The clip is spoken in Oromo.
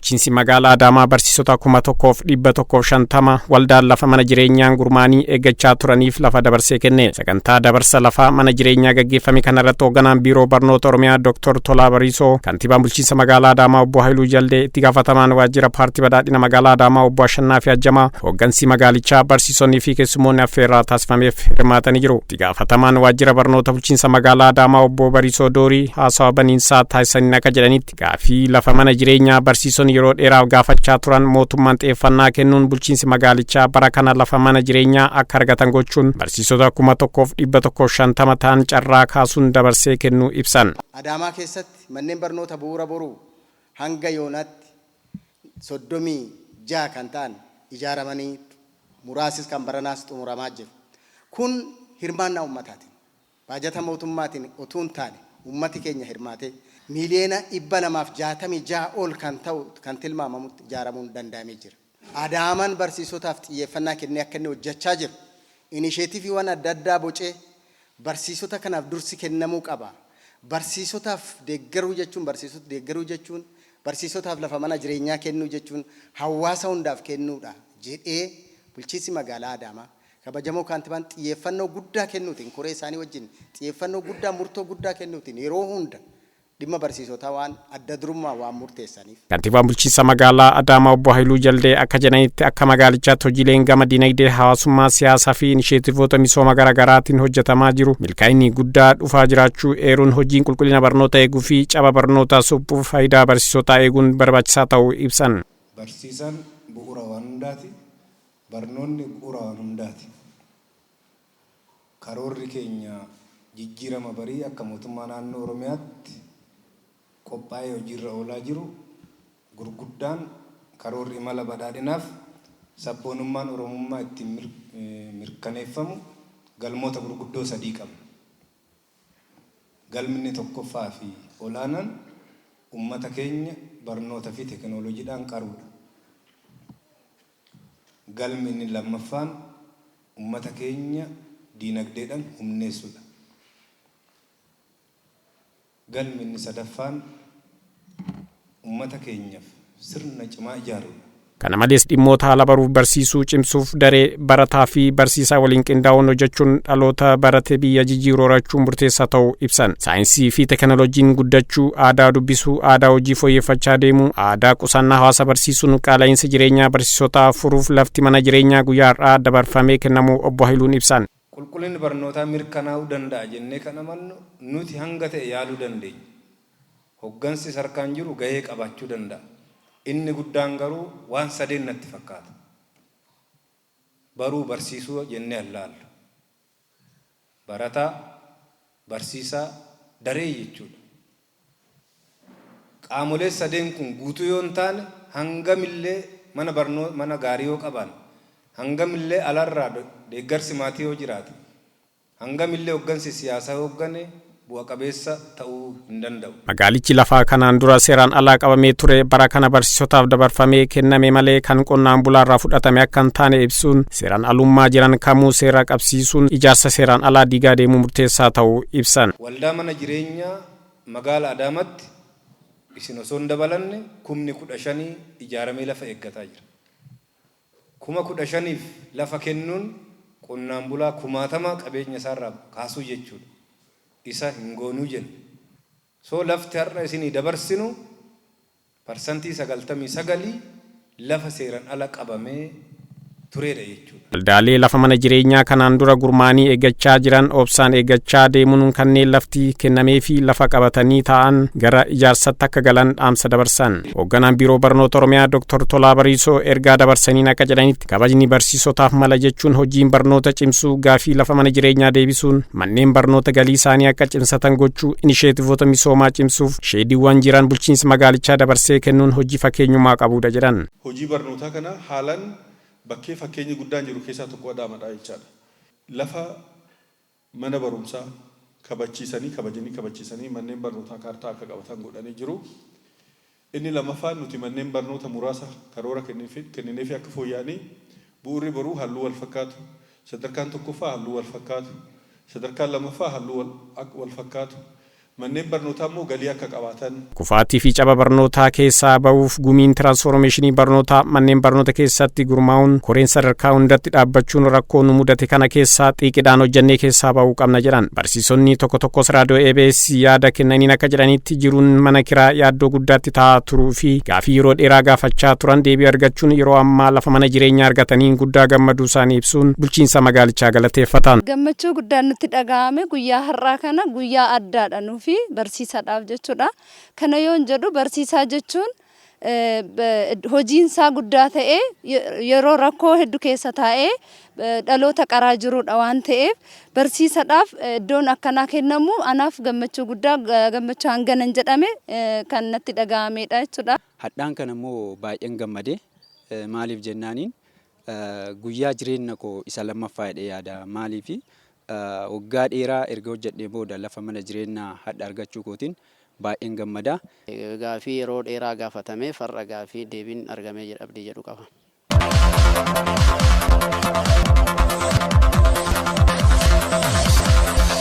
bulchiinsi magaalaa Adaamaa barsiisota 1150 waldaan lafa mana jireenyaan gurmaanii eeggachaa turaniif lafa dabarsee kenne. Sagantaa dabarsa lafa mana jireenyaa gaggeeffame kanarratti hoogganaan biiroo barnoota Oromiyaa Dr. Tolaa Bariisoo, kantiibaan bulchiinsa magaalaa Adaamaa obbo Haayiluu Jaldee, itti gaafatamaan waajjira paartii badhaadhina magaalaa Adaamaa obbo Ashannaa fi Ajjamaa, hooggansi magaalichaa, barsiisonni fi keessummoonni affeerraa taasifameef hirmaatanii jiru. Itti gaafatamaan waajjira barnoota bulchiinsa magaalaa Adaamaa obbo Bariisoo Doorii haasawa baniinsaa taasisanii akka jedhanitti gaafii lafa mana jireenyaa barsiisonni yeroo dheeraaf gaafachaa turan mootummaan xiyyeeffannaa kennuun bulchiinsi magaalichaa bara kana lafa mana jireenyaa akka argatan gochuun barsiisota 1150 ta'an carraa kaasuun dabarsee kennuu ibsan. Adaamaa keessatti manneen barnoota bu'uura boruu hanga yoonaatti 36 kan ta'an ijaaramanii muraasis kan baranaas xumuramaa jiru. Kun hirmaannaa uummataati. Baajata mootummaatiin utuu hin taane uummati keenya hirmaatee miliyoona 266 ol kan ta'u kan tilmaamamutti ijaaramuun danda'amee jira. Adaamaan barsiisotaaf xiyyeeffannaa kennee akka inni hojjechaa jiru. Inisheetiiviiwwan adda addaa bocee barsiisota kanaaf dursi kennamuu qaba. Barsiisotaaf deeggaruu jechuun barsiisotaaf lafa mana jireenyaa kennuu jechuun hawaasa hundaaf kennuudha jedhee bulchiinsi magaalaa Adaamaa kabajamoo kantiibaan xiyyeeffannoo guddaa kennuutiin koree isaanii wajjin xiyyeeffannoo guddaa murtoo guddaa kennuutiin yeroo hunda dhimma barsiisotaa waan adda durummaa waan murteessaniif. Kantiibaan bulchiinsa magaalaa Adaamaa obbo Haayiluu Jaldee akka jedhanitti akka magaalichaatti hojiileen gama dinagdee, hawaasummaa, siyaasaa fi inisheetiivoota misooma garaagaraatiin hojjetamaa jiru milkaa'inni guddaa dhufaa jiraachuu eeruun hojiin qulqullina barnoota eeguu fi caba barnootaa suphuuf faayidaa barsiisotaa eeguun barbaachisaa ta'uu ibsan. Barsiisaan bu'uura waan hundaati. Barnoonni bu'uura waan hundaati. Karoorri keenya jijjiirama barii akka mootummaa naannoo Oromiyaatti qophaa'ee hojiirra oolaa jiru gurguddaan karoorri imala badhaadhinaaf sabboonummaan Oromummaa ittiin mirkaneeffamu galmoota gurguddoo 3 qaba. Galmi tokkoffaa fi olaanaan uummata keenya barnoota fi teekinooloojiidhaan qaruudha. Galmi lammaffaan uummata keenya diinagdeedhaan humneessuudha. Galmi sadaffaan uummata keenyaaf sirna cimaa ijaaruudha. Kana malees dhimmoota haala baruuf barsiisuu cimsuuf daree barataa fi barsiisaa waliin qindaa'uun hojjechuun dhaloota barate biyya jijjiiruu horachuun murteessaa ta'uu ibsan. Saayinsii fi teekinooloojiin guddachuu, aadaa dubbisuu, aadaa hojii fooyyeffachaa deemuu, aadaa qusannaa hawaasa barsiisuun qaala'iinsa jireenyaa barsiisotaa furuuf lafti mana jireenyaa guyyaa har'aa dabarfamee kennamuu obbo Haayiluun ibsan. Qulqullinni barnootaa mirkanaa'uu danda'a jennee kan amannu nuti hanga ta'e yaaluu dandeenya. Hoggansi sarkaan jiru gahee qabaachuu danda'a. Inni guddaan garuu waan sadeen natti fakkaata. Baruu barsiisuu jennee allaallu. Barataa, barsiisaa, daree jechuudha. Qaamolee sadeen kun guutuu yoo hin taane hangamillee mana gaarii yoo qaban, hangamillee alarraa deeggarsi maatii yoo jiraate, hangamillee hoggansi siyaasaa hooggane bu'a qabeessa ta'uu hin danda'u. Magaalichi lafaa kanaan dura seeraan alaa qabamee ture bara kana barsiisotaaf dabarfamee kenname malee kan qonnaan bulaarraa fudhatame akka hin taane ibsuun seeraan alummaa jiran kamuu seera qabsiisuun ijaarsa seeraan alaa diigaa deemuu murteessaa ta'uu ibsan. Waldaa mana jireenyaa magaalaa Adaamaatti isin osoo hin dabalanne 15,000 ijaaramee lafa eeggataa jira. 15,000 lafa kennuun qonnaan bulaa 10,000 qabeenya isaarraa kaasuu jechuudha. Isa hin goonuu jenna. Lafti har'a isinii dabarsinu parsantii 99 lafa seeraan ala qabamee tureedha jechuudha. Waldaalee lafa mana jireenyaa kanaan dura gurmaanii eeggachaa jiran obsaan eeggachaa deemuun kanneen lafti kennamee fi lafa qabatanii ta'an gara ijaarsatti akka galan dhaamsa dabarsan. Hoogganaan biiroo barnoota Oromiyaa Dr. Tolaa Bariisoo ergaa dabarsaniin akka jedhanitti kabajni barsiisotaaf mala jechuun hojiin barnoota cimsuu, gaafii lafa mana jireenyaa deebisuun, manneen barnoota galii isaanii akka cimsatan gochuu, inisheetiivoota misoomaa cimsuuf sheediiwwan jiran bulchiinsi magaalichaa dabarsee kennuun hojii fakkeenyummaa qabuudha jedhan. Hojii barnootaa kana haalaan bakkee fakkeenyi guddaan jiru keessaa tokko Adaamaadha jechaadha. Lafa mana barumsaa kabachiisanii manneen barnootaa kaartaa akka qabatan godhanii jiru. Inni lammaffaan nuti manneen barnoota muraasa karoora kennineefi akka fooyya'anii bu'uurri baruu halluu wal fakkaatu, sadarkaan tokkoffaa halluu wal fakkaatu, sadarkaan lammaffaa halluu wal fakkaatu, manneen barnootaa immoo galii akka qabaatan. Kufaatii fi caba barnootaa keessaa ba'uuf gumiin tiraansfoormeeshinii barnootaa manneen barnoota keessatti gurmaa'uun koreen sadarkaa hundatti dhaabbachuun rakkoo nu mudate kana keessaa xiiqiidhaan hojjannee keessaa ba'uu qabna jedhan. Barsiisonni tokko tokkos raadiyoo EBS yaada kennaniin akka jedhanitti jiruun mana kiraa yaaddoo guddaatti ta'aa turuu fi gaafii yeroo dheeraa gaafachaa turan deebii argachuun yeroo ammaa lafa mana jireenyaa argataniin guddaa gammaduu isaanii ibsuun bulchiinsa magaalichaa galateeffatan. Gammachuu guddaan nutti dhaga'ame guyyaa har'aa kana guyyaa addaadha nufi barsiisaadhaaf jechuudha. Kana yoon jedhu barsiisaa jechuun hojiinsaa guddaa ta'ee yeroo rakkoo hedduu keessa taa'ee dhaloota qaraa jirudha waan ta'eef barsiisaadhaaf iddoon akkanaa kennamu anaaf gammachuu guddaa gammachuu hanganan jedhame kan natti dhaga'amedha jechuudha. Hadhaan kana immoo baay'een gammadee maaliif jennaaniin guyyaa jireenya koo isa lammaffaa jedhee yaada. Maaliifi waggaa dheeraa erga hojjedhee booda lafa mana jireenyaa hadha argachuu kootiin baay'een gammada. Gaafii yeroo dheeraa gaafatamee farra gaafii deebiin argamee jedhu qaba.